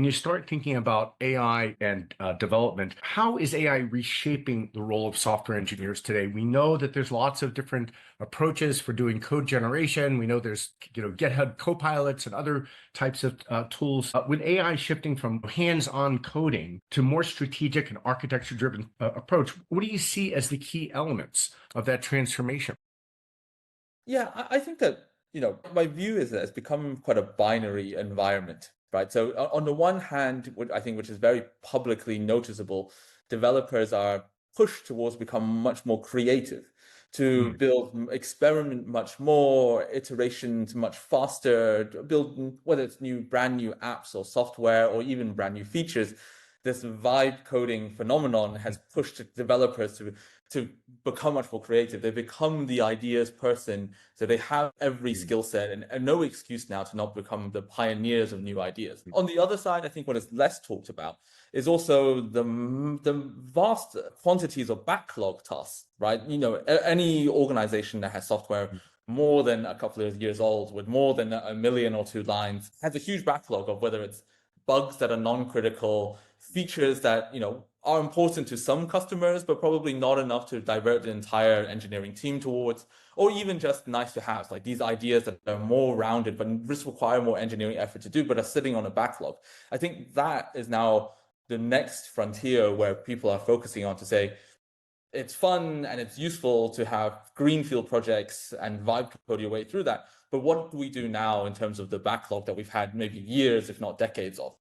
when you start thinking about AI and development, how is AI reshaping the role of software engineers today? We know that there's lots of different approaches for doing code generation. We know there's GitHub Copilots and other types of tools. With AI shifting from hands-on coding to more strategic and architecture-driven approach, what do you see as the key elements of that transformation? Yeah, I think that, my view is that it's become quite a binary environment, right? So on the one hand, I think which is very publicly noticeable, developers are pushed towards become much more creative, to Mm. build, experiment much more, iterations much faster, to build, whether it's brand new apps or software or even brand new features. This vibe coding phenomenon has pushed developers to become much more creative. They become the ideas person, so they have every Mm. skill set and no excuse now to not become the pioneers of new ideas. On the other side, I think what is less talked about is also the vast quantities of backlog tasks, right? Any organization that has software more than a couple of years old with more than a million or two lines has a huge backlog of whether it's bugs that are non-critical, features that are important to some customers, but probably not enough to divert the entire engineering team towards, or even just nice to have, like these ideas that are more rounded, but just require more engineering effort to do, but are sitting on a backlog. I think that is now the next frontier where people are focusing on to say, it's fun and it's useful to have greenfield projects and vibe code your way through that. But what do we do now in terms of the backlog that we've had maybe years, if not decades of?